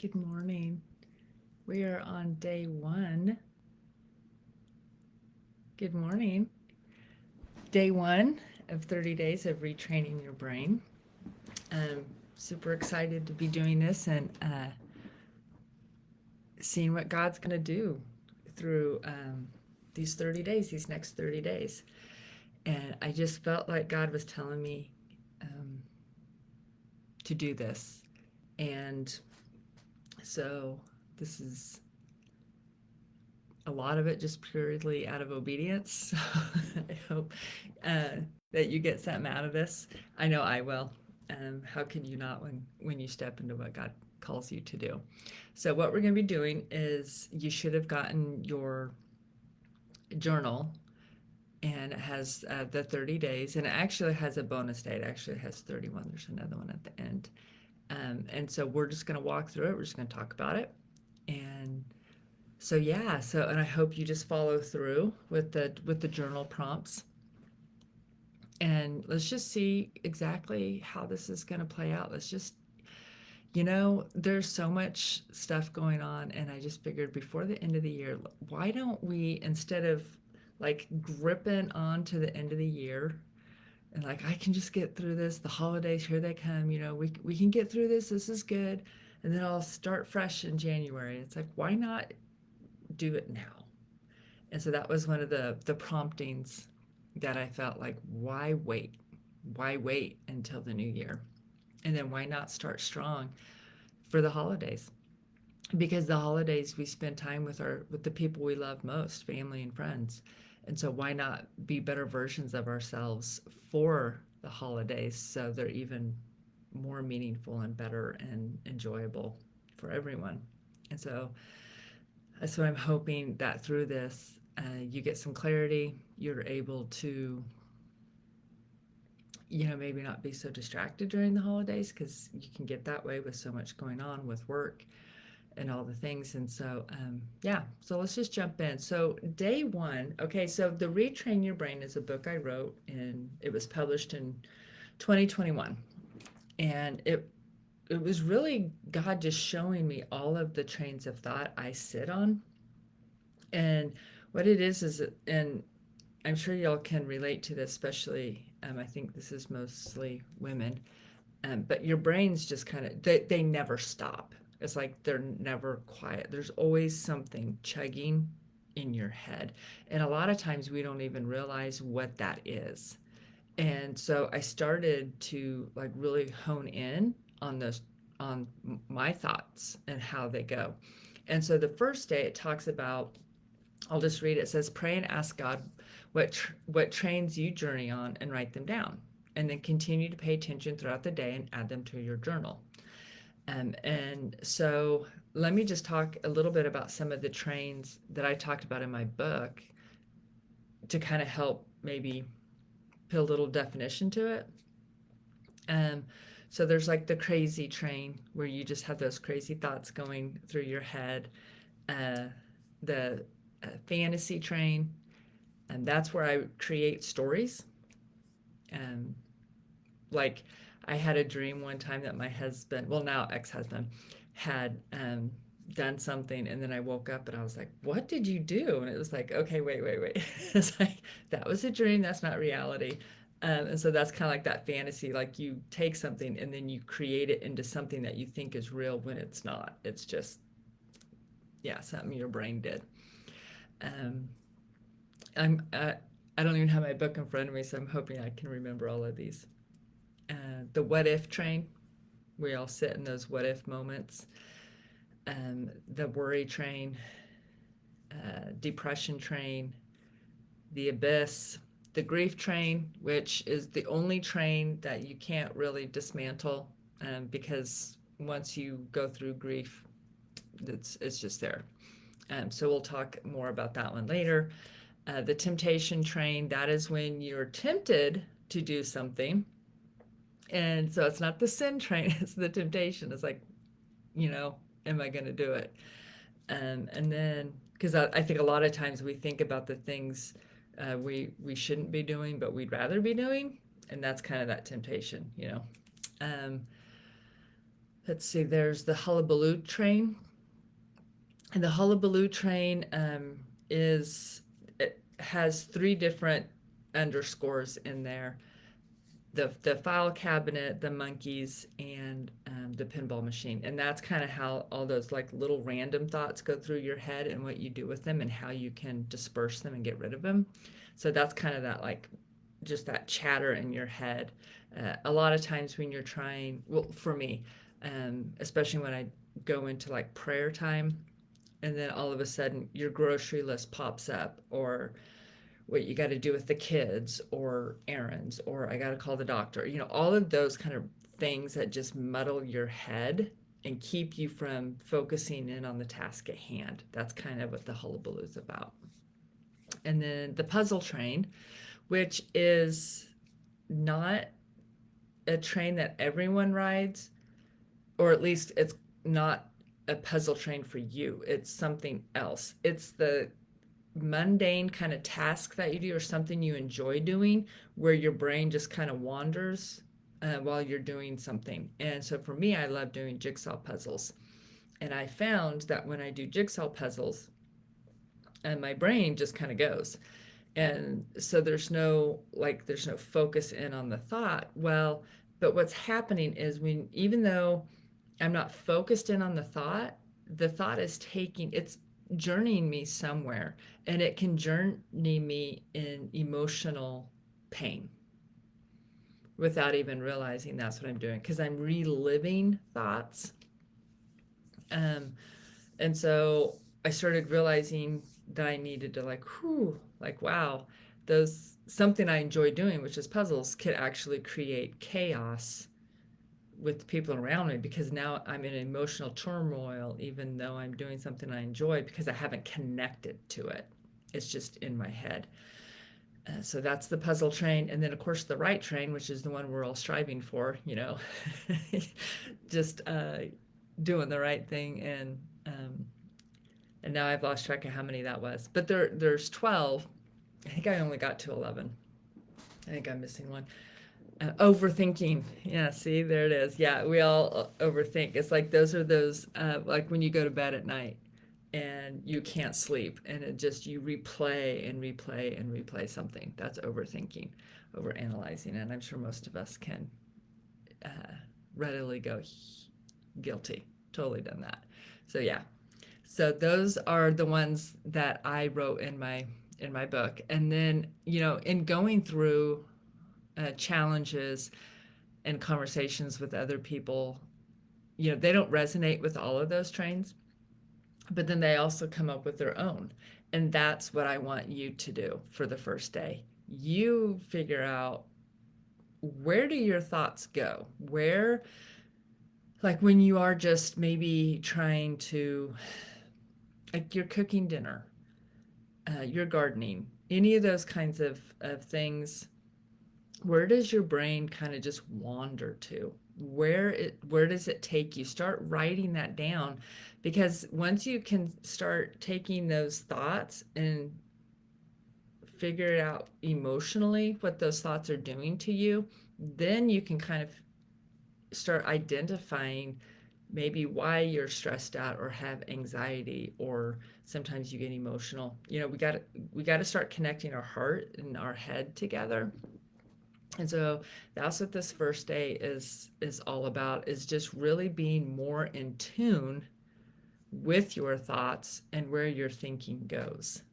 Good morning. We are on day one. Good morning. Day one of 30 days of retraining your brain. I'm super excited to be doing this and seeing what God's going to do through these 30 days, these next 30 days. And I just felt like God was telling me to do this. And so this is a lot of it just purely out of obedience. So I hope that you get something out of this. I know I will. How can you not when you step into what God calls you to do? So what we're going to be doing is you should have gotten your journal, and it has the 30 days, and it actually has a bonus day. It actually has 31. There's another one at the end. And so we're just going to walk through it. We're just going to talk about it. And so and I hope you just follow through with the journal prompts. And let's just see exactly how this is going to play out. Let's just, there's so much stuff going on, and I just figured before the end of the year, why don't we, instead of like gripping on to the end of the year and like I can just get through this, the holidays, here they come, we can get through this, this is good, and then I'll start fresh in January. It's like, why not do it now? And so that was one of the promptings that I felt like, why wait? Why wait until the new year? And then why not start strong for the holidays? Because the holidays we spend time with the people we love most, family and friends. And so why not be better versions of ourselves for the holidays so they're even more meaningful and better and enjoyable for everyone? And so that's what I'm hoping, that through this, you get some clarity. You're able to, maybe not be so distracted during the holidays, because you can get that way with so much going on with work and all the things. And so, so let's just jump in. So day one, okay, so the Retrain Your Brain is a book I wrote, and it was published in 2021. And it was really God just showing me all of the trains of thought I sit on. And what it is, and I'm sure y'all can relate to this, especially, I think this is mostly women, but your brains just kind of, they never stop. It's like they're never quiet. There's always something chugging in your head. And a lot of times we don't even realize what that is. And so I started to like really hone in on this, on my thoughts and how they go. And so the first day it talks about, I'll just read it. It says, pray and ask God what trains you journey on, and write them down. And then continue to pay attention throughout the day and add them to your journal. And so let me just talk a little bit about some of the trains that I talked about in my book to kind of help maybe put a little definition to it. So there's like the crazy train, where you just have those crazy thoughts going through your head. The fantasy train, and that's where I create stories. Um, like I had a dream one time that my husband, well now ex-husband, had done something, and then I woke up and I was like, what did you do? And it was like, okay, wait. It's like, that was a dream, that's not reality. And so that's kind of like that fantasy, like you take something and then you create it into something that you think is real when it's not. It's just, something your brain did. Um, I don't even have my book in front of me, so I'm hoping I can remember all of these. The what if train, we all sit in those what if moments. The worry train, depression train, the abyss, the grief train, which is the only train that you can't really dismantle, because once you go through grief, it's just there. So we'll talk more about that one later. The temptation train, that is when you're tempted to do something. And so it's not the sin train, it's the temptation. It's like, am I going to do it? And then, because I think a lot of times we think about the things we shouldn't be doing, but we'd rather be doing. And that's kind of that temptation. Um, let's see, there's the hullabaloo train. And the hullabaloo train is, it has three different underscores in there: the file cabinet, the monkeys, and the pinball machine. And that's kind of how all those like little random thoughts go through your head and what you do with them and how you can disperse them and get rid of them. So that's kind of that, like, just that chatter in your head. A lot of times when you're trying, well, for me, especially when I go into like prayer time, and then all of a sudden your grocery list pops up, or what you got to do with the kids, or errands, or I got to call the doctor, all of those kind of things that just muddle your head and keep you from focusing in on the task at hand. That's kind of what the hullabaloo is about. And then the puzzle train, which is not a train that everyone rides, or at least it's not a puzzle train for you. It's something else. It's the mundane kind of task that you do, or something you enjoy doing, where your brain just kind of wanders while you're doing something. And so for me, I love doing jigsaw puzzles. And I found that when I do jigsaw puzzles, and my brain just kind of goes. And so there's no focus in on the thought. Well, but what's happening is, when even though I'm not focused in on the thought is it's journeying me somewhere, and it can journey me in emotional pain without even realizing that's what I'm doing, because I'm reliving thoughts. Um, and so I started realizing that I needed to, like, like, wow, those something I enjoy doing, which is puzzles, could actually create chaos with people around me, because now I'm in emotional turmoil, even though I'm doing something I enjoy, because I haven't connected to it. It's just in my head. So that's the puzzle train. And then, of course, the right train, which is the one we're all striving for, just doing the right thing. And now I've lost track of how many that was. But there's 12. I think I only got to 11. I think I'm missing one. Overthinking. Yeah, see, there it is. Yeah, we all overthink. It's like those like when you go to bed at night and you can't sleep, and you replay and replay and replay something. That's overthinking, overanalyzing. And I'm sure most of us can uh, readily go guilty. Totally done that. So yeah. So those are the ones that I wrote in my book. And then, in going through challenges and conversations with other people, they don't resonate with all of those trains, but then they also come up with their own. And that's what I want you to do for the first day. You figure out, where do your thoughts go? Where, like, when you are just maybe trying to, like, you're cooking dinner, you're gardening, any of those kinds of things, where does your brain kind of just wander to? Where does it take you? Start writing that down, because once you can start taking those thoughts and figure it out emotionally, what those thoughts are doing to you, then you can kind of start identifying maybe why you're stressed out or have anxiety, or sometimes you get emotional. We got to start connecting our heart and our head together. And so that's what this first day is all about, is just really being more in tune with your thoughts and where your thinking goes.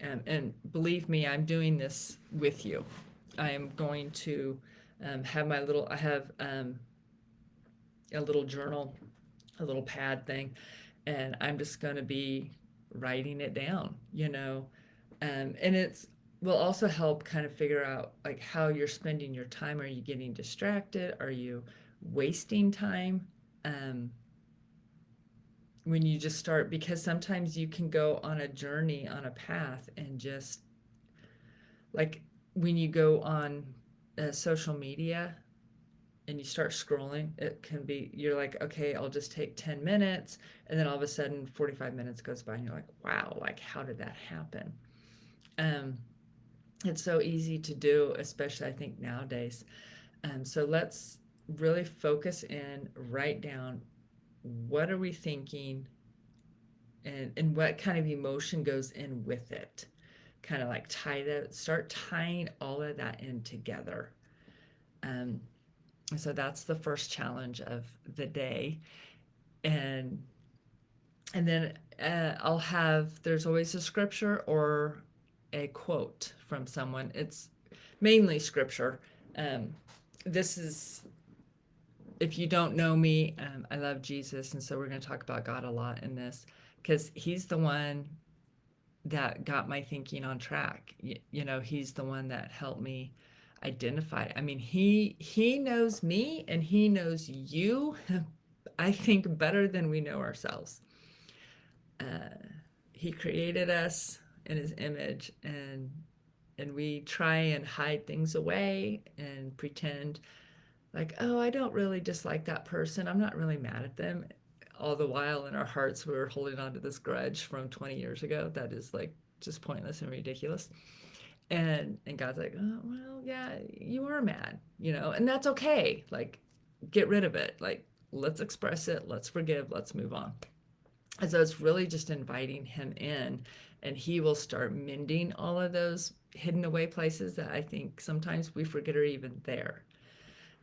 And believe me, I'm doing this with you. I am going to have I have a little journal, a little pad thing, and I'm just going to be writing it down. And it's will also help kind of figure out, like, how you're spending your time. Are you getting distracted? Are you wasting time? Um, when you just start, because sometimes you can go on a journey, on a path, and just, like, when you go on social media and you start scrolling, it can be, you're like, okay, I'll just take 10 minutes. And then all of a sudden 45 minutes goes by and you're like, wow, like, how did that happen? It's so easy to do, especially I think nowadays. So let's really focus in, write down what are we thinking, and what kind of emotion goes in with it. Kind of like start tying all of that in together. Um, so that's the first challenge of the day. And then I'll have, there's always a scripture or a quote from someone. It's mainly scripture. Um, this is, if you don't know me, I love Jesus. And so we're going to talk about God a lot in this because he's the one that got my thinking on track. He's the one that helped me identify. I mean, he knows me and he knows you, I think, better than we know ourselves. Uh, he created us in his image, and we try and hide things away and pretend like, oh, I don't really dislike that person. I'm not really mad at them. All the while in our hearts, we're holding on to this grudge from 20 years ago that is like just pointless and ridiculous. And God's like, oh, well, yeah, you are mad, and that's okay. Like, get rid of it. Like, let's express it. Let's forgive. Let's move on. And so it's really just inviting him in, and he will start mending all of those hidden away places that I think sometimes we forget are even there.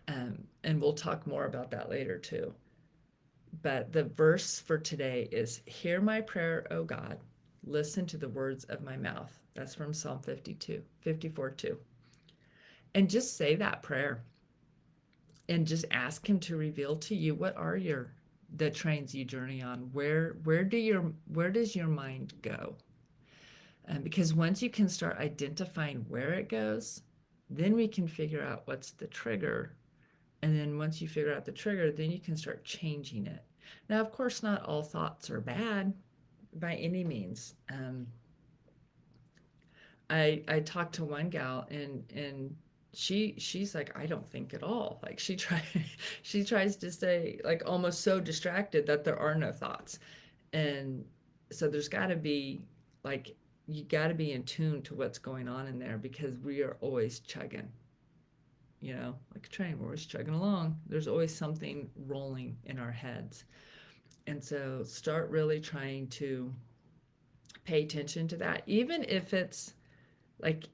And we'll talk more about that later too. But the verse for today is, hear my prayer, O God. Listen to the words of my mouth. That's from Psalm 54:2. And just say that prayer and just ask him to reveal to you what are the trains you journey on. Where does your mind go? Because once you can start identifying where it goes, then we can figure out what's the trigger. And then once you figure out the trigger, then you can start changing it. Now, of course, not all thoughts are bad by any means. I talked to one gal, and she's like, I don't think at all. Like, she tries to stay like almost so distracted that there are no thoughts. And so there's got to be, like, you got to be in tune to what's going on in there, because we are always chugging, like a train. We're always chugging along. There's always something rolling in our heads. And so start really trying to pay attention to that, even if it's like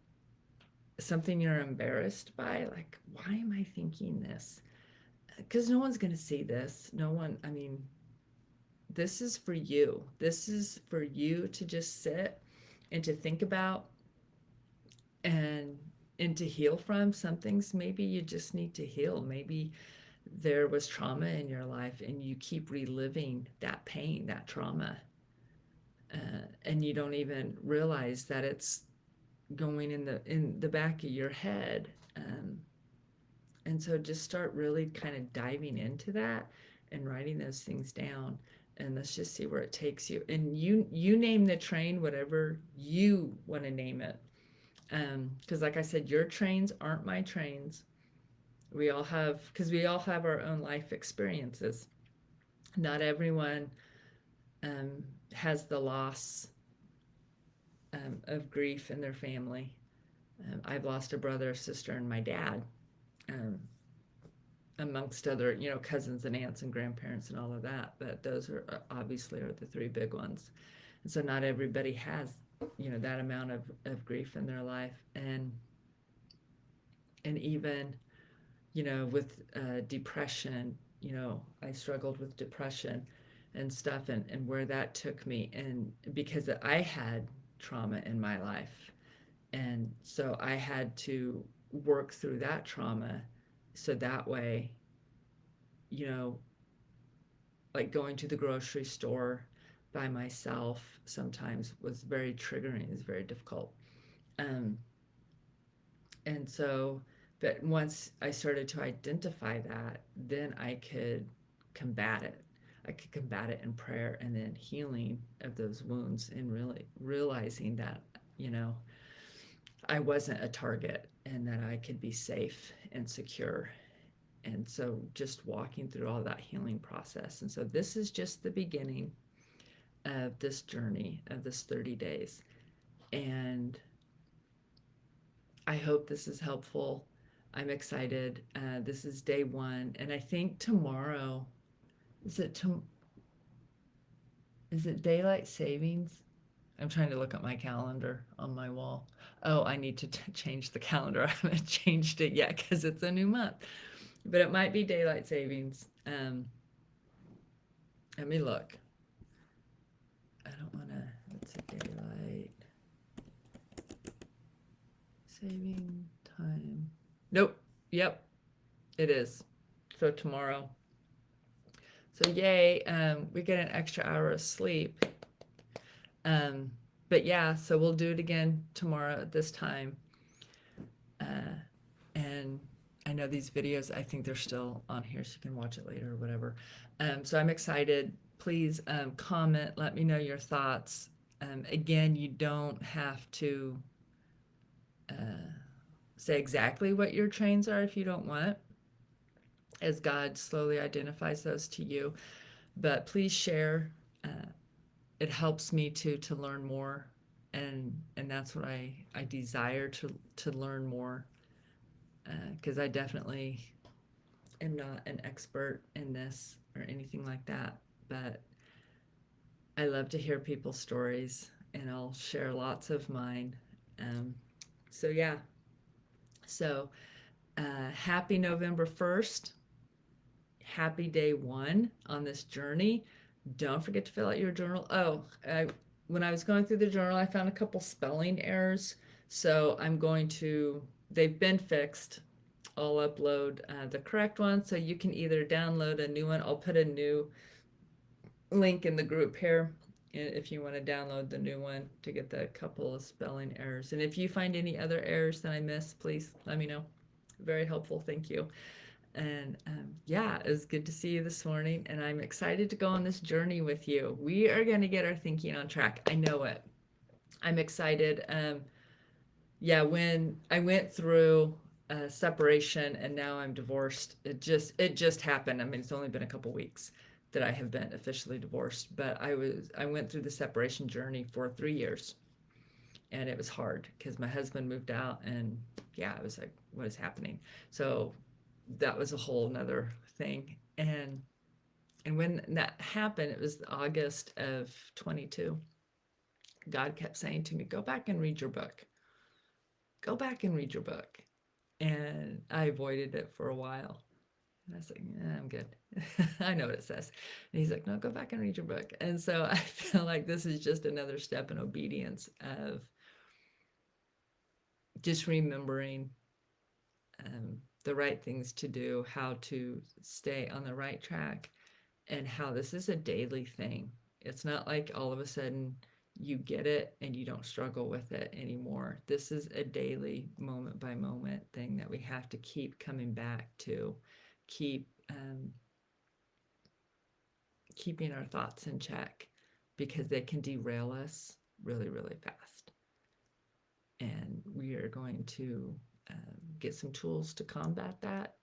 something you're embarrassed by. Like, why am I thinking this? Because no one's going to see this. No one, I mean, this is for you. This is for you to just sit and to think about, and to heal from. Some things maybe you just need to heal. Maybe there was trauma in your life and you keep reliving that pain, that trauma, and you don't even realize that it's going in the back of your head. And so just start really kind of diving into that and writing those things down, and let's just see where it takes you. And you name the train whatever you want to name it, because like I said, your trains aren't my trains. Because we all have our own life experiences. Not everyone um, has the loss of grief in their family. I've lost a brother, a sister, and my dad, um, amongst other, cousins and aunts and grandparents and all of that. But those are obviously are the three big ones. And so not everybody has, that amount of grief in their life. And even, with depression, I struggled with depression and stuff, and where that took me, and because I had trauma in my life, and so I had to work through that trauma, so that way, you know like going to the grocery store by myself sometimes was very triggering. It was very difficult. um, and so, but once I started to identify that, then I could combat it. I could combat it in prayer, and then healing of those wounds, and really realizing that, you know, I wasn't a target, and that I could be safe and secure. And so just walking through all that healing process. And so this is just the beginning of this journey of this 30 days. And I hope this is helpful. I'm excited. This is day one, and I think tomorrow, is it is it daylight savings? I'm trying to look at my calendar on my wall. Oh, I need to change the calendar. I haven't changed it yet because it's a new month, but it might be daylight savings. Let me look. I don't want to. It's a daylight saving time. Nope. Yep, it is. So tomorrow. So yay, we get an extra hour of sleep. But yeah, so we'll do it again tomorrow at this time. And I know these videos, I think they're still on here, so you can watch it later or whatever. So I'm excited. Please comment, let me know your thoughts. Again, you don't have to say exactly what your trains are if you don't want, as God slowly identifies those to you. But please share. It helps me to learn more, and that's what I desire to learn more, because I definitely am not an expert in this or anything like that, but I love to hear people's stories, and I'll share lots of mine. So yeah, so happy November 1st. Happy day one on this journey. Don't forget to fill out your journal. When I was going through the journal, I found a couple spelling errors. So they've been fixed. I'll upload the correct one. So you can either download a new one. I'll put a new link in the group here if you want to download the new one to get the couple of spelling errors. And if you find any other errors that I missed, please let me know. Very helpful. Thank you. And yeah, it was good to see you this morning, and I'm excited to go on this journey with you. We are going to get our thinking on track. I know it. I'm excited. Yeah, when I went through separation and now I'm divorced, it just happened. I mean, it's only been a couple weeks that I have been officially divorced, but I went through the separation journey for 3 years, and it was hard because my husband moved out, and yeah, it was like, what is happening? So that was a whole nother thing. And when that happened, it was August of 22. God kept saying to me, go back and read your book. Go back and read your book. And I avoided it for a while. And I was like, yeah, I'm good. I know what it says. And he's like, no, go back and read your book. And so I feel like this is just another step in obedience of just remembering the right things to do, how to stay on the right track, and how this is a daily thing. It's not like all of a sudden you get it and you don't struggle with it anymore. This is a daily, moment by moment thing that we have to keep coming back to, keeping our thoughts in check, because they can derail us really, really fast. And we are going to get some tools to combat that.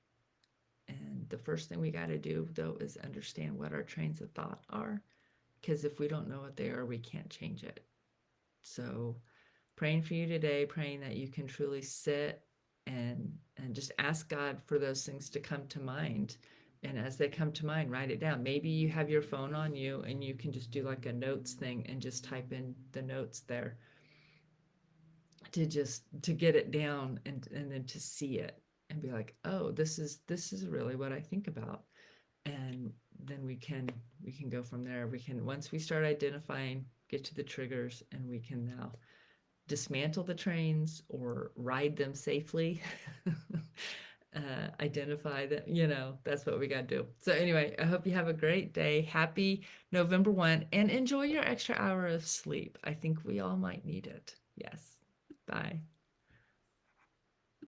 And the first thing we got to do, though, is understand what our trains of thought are, because if we don't know what they are, we can't change it. So praying for you today, praying that you can truly sit and just ask God for those things to come to mind. And as they come to mind, write it down. Maybe you have your phone on you and you can just do like a notes thing and just type in the notes there to get it down, and then to see it and be like, oh, this is really what I think about. And then we can go from there. Once we start identifying, get to the triggers, and we can now dismantle the trains or ride them safely. Identify that, that's what we got to do. So anyway, I hope you have a great day. Happy November 1, and enjoy your extra hour of sleep. I think we all might need it. Yes. Bye.